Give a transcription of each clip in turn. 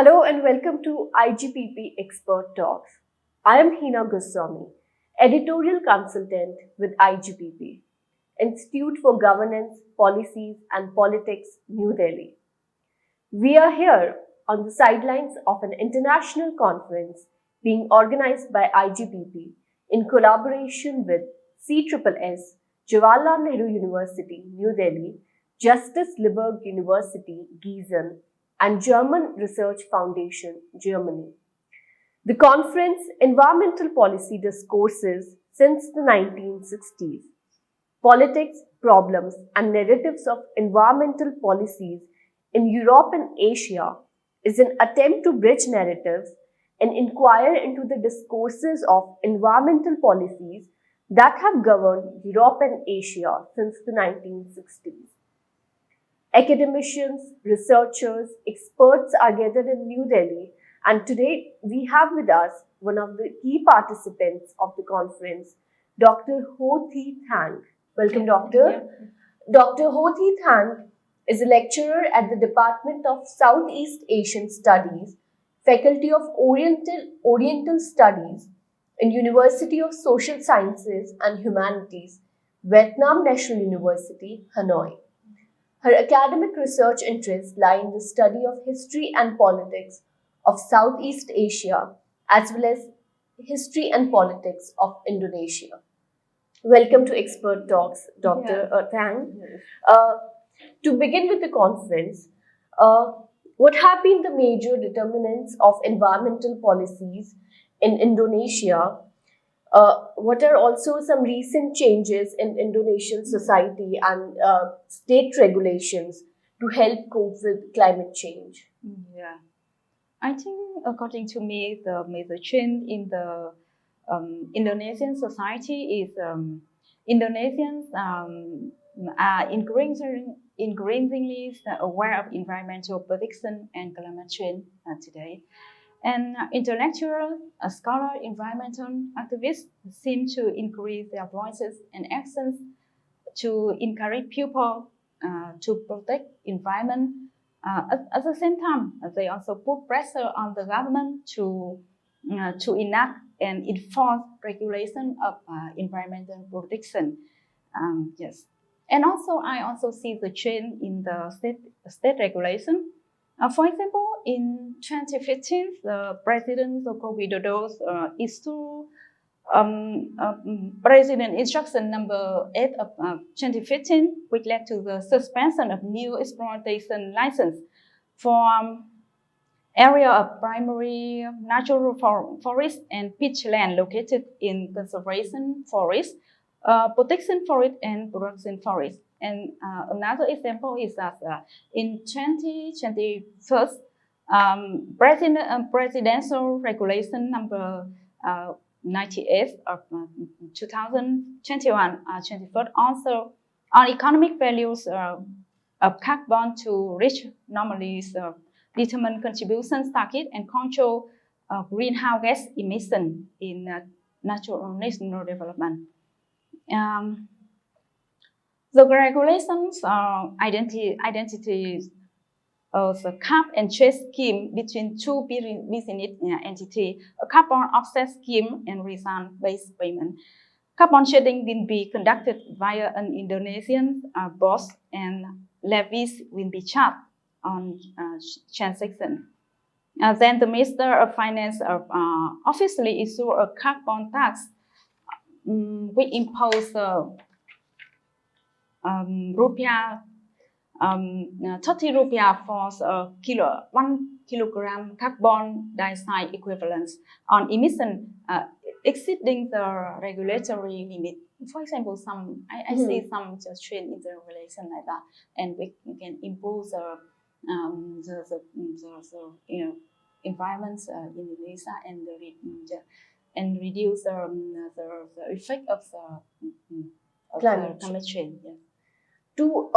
Hello and welcome to IGPP Expert Talks. I am Heena Goswami, Editorial Consultant with IGPP, Institute for Governance, Policies and Politics, New Delhi. We are here on the sidelines of an international conference being organized by IGPP in collaboration with CSSS, Jawaharlal Nehru University, New Delhi, Justice Liburg University, Gießen, and German Research Foundation, Germany. The conference Environmental Policy Discourses since the 1960s. Politics, Problems, and Narratives of Environmental Policies in Europe and Asia is an attempt to bridge narratives and inquire into the discourses of environmental policies that have governed Europe and Asia since the 1960s. Academicians, researchers, experts are gathered in New Delhi, and today we have with us one of the key participants of the conference, Dr. Thi Thanh. Welcome, Doctor. Yeah. Dr. Thi Thanh is a lecturer at the Department of Southeast Asian Studies, Faculty of Oriental Studies, in University of Social Sciences and Humanities, Vietnam National University, Hanoi. Her academic research interests lie in the study of history and politics of Southeast Asia, as well as history and politics of Indonesia. Welcome to Expert Talks, Dr. Thang. To begin with the conference, what have been the major determinants of environmental policies in Indonesia? What are also some recent changes in Indonesian society and state regulations to help cope with climate change? Yeah, I think according to me, the major change in the Indonesian society is Indonesians are increasingly aware of environmental protection and climate change today. And intellectual, scholar, environmental activists seem to increase their voices and actions to encourage people to protect environment. At the same time, they also put pressure on the government to enact and enforce regulation of environmental protection. Yes, and also I also see the change in the state regulation. For example, in 2015, the President Joko Widodo issued President Instruction number 8 of 2015, which led to the suspension of new exploitation license for area of primary natural forest and pitchland located in conservation forest, protection forest, and production forest. And another example is that in 2021, presidential regulation number 98 of 2021 also on economic values of carbon to reach normally determined contributions target and control greenhouse gas emission in national development. The regulations identity the cap and trade scheme between two business entities, a carbon offset scheme and return-based payment. Carbon trading will be conducted via an Indonesian boss, and levies will be charged on transaction. Then the Minister of Finance officially issued a carbon tax, which imposed rupiah 30 rupiah for 1 kilogram carbon dioxide equivalents on emission exceeding the regulatory limit. For example, I see some just trend in the regulation like that, and we can improve the environment in Indonesia and reduce the effect of Climate change. Yeah. To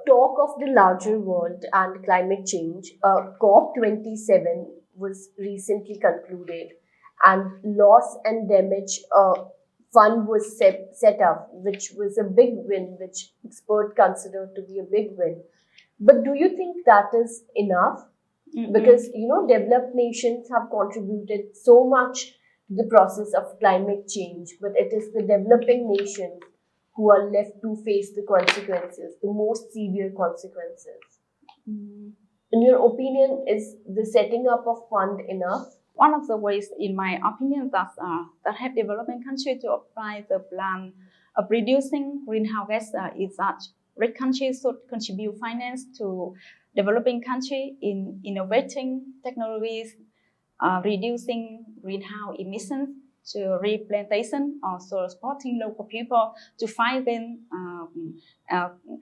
talk of the larger world and climate change, COP27 was recently concluded, and loss and damage fund was set up, which was a big win, which experts consider to be a big win. But do you think that is enough? because developed nations have contributed so much to the process of climate change, but it is the developing nations who are left to face the consequences, the most severe consequences. Mm. In your opinion, is the setting up of fund enough? One of the ways, in my opinion, that help developing countries to apply the plan of reducing greenhouse gas is that rich countries should contribute finance to developing countries in innovating technologies, reducing greenhouse emissions, to replantation, also supporting local people to fight them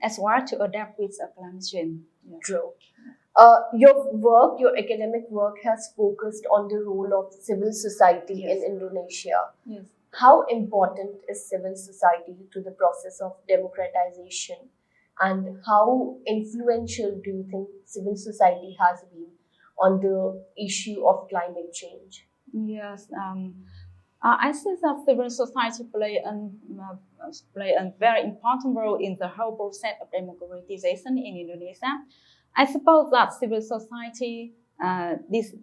as well to adapt with climate change. Yeah. True. Your academic work has focused on the role of civil society Yes. in Indonesia. Yes. How important is civil society to the process of democratization, and how influential do you think civil society has been on the issue of climate change? Yes, I think that civil society play a very important role in the whole process of democratization in Indonesia. I suppose that civil society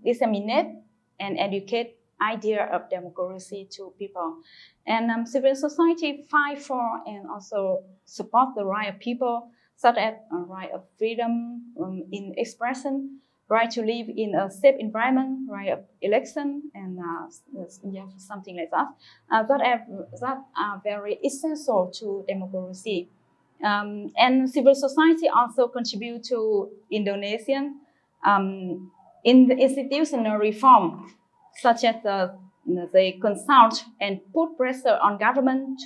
disseminate and educate idea of democracy to people, and civil society fight for and also support the right of people, such as right of freedom in expression, right to live in a safe environment, right of election, and something like that. That are very essential to democracy. And civil society also contribute to Indonesian in the institutional reform, such as they consult and put pressure on government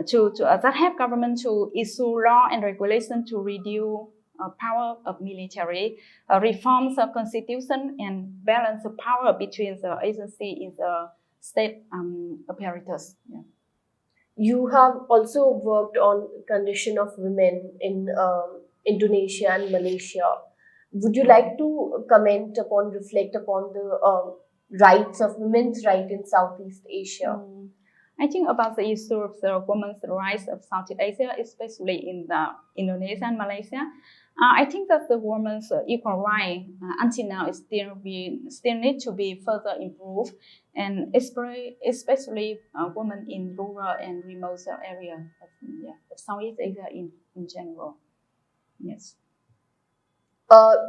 that help government to issue law and regulation to reduce power of military, reforms the constitution, and balance the power between the agency in the state apparatus. Yeah. You have also worked on condition of women in Indonesia and Malaysia. Would you like to reflect upon the rights of women's right in Southeast Asia? I think about the issue of the women's rights of Southeast Asia, especially in the Indonesia and Malaysia. I think that the women's equal right until now is still need to be further improved, and especially women in rural and remote area of Southeast Asia in general. Yes.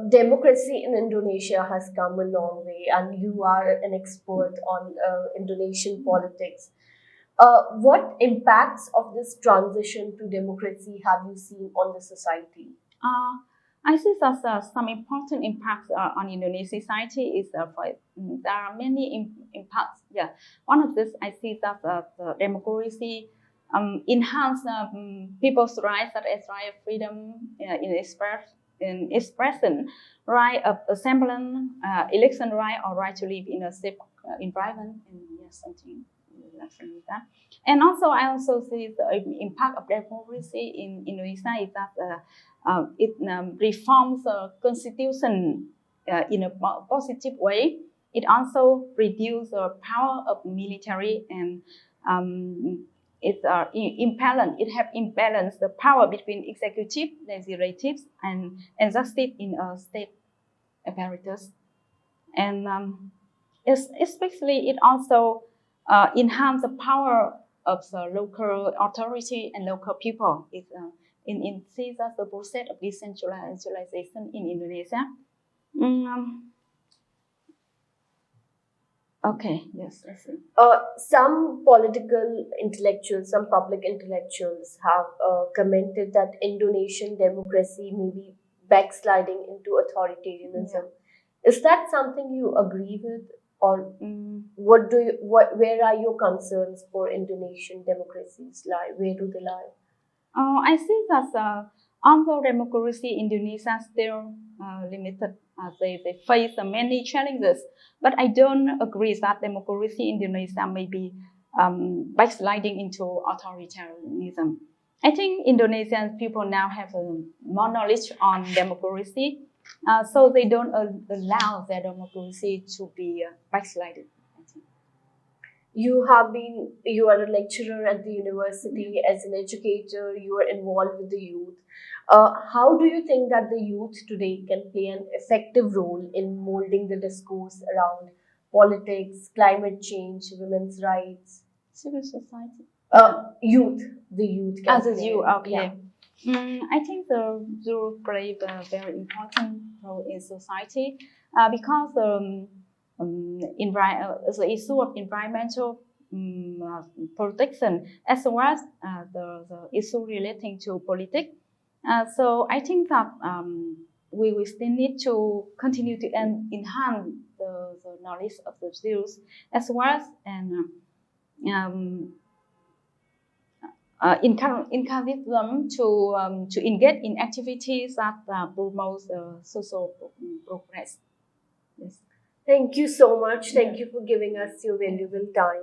Democracy in Indonesia has come a long way, and you are an expert on Indonesian politics. What impacts of this transition to democracy have you seen on the society? I see that some important impacts on Indonesian society is there are many impacts. Yeah, one of this I see that the democracy enhance people's rights, such as right of freedom in expression, right of assembly, election right, or right to live in a safe environment, and something like that. And also, I also see the impact of democracy in Indonesia is that it reforms the constitution in a positive way. It also reduces the power of military, and it have imbalanced the power between executive, legislative, and justice in a state apparatus. And especially it also enhance the power of the local authority and local people. It sees as the process of decentralization in Indonesia. Okay, yes, I see. Some political intellectuals, some public intellectuals have commented that Indonesian democracy may be backsliding into authoritarianism. Yeah. Is that something you agree with, or where are your concerns for Indonesian democracies lie? Where do they lie? I think that although democracy in Indonesia is still limited, they face many challenges, but I don't agree that democracy in Indonesia may be backsliding into authoritarianism. I think Indonesian people now have more knowledge on democracy, so they don't allow their democracy to be backslided. You are a lecturer at the university, as an educator, you are involved with the youth. How do you think that the youth today can play an effective role in molding the discourse around politics, climate change, women's rights? Civil society. Youth, the youth can As a play. you, Yeah. okay. I think the youth play a very important role in society because the issue of environmental protection as well as the issue relating to politics. So I think that we will still need to continue to enhance the knowledge of the youth as well as um, encourage them to engage in activities that promote social progress. Yes. Thank you so much. Thank you for giving us your valuable time.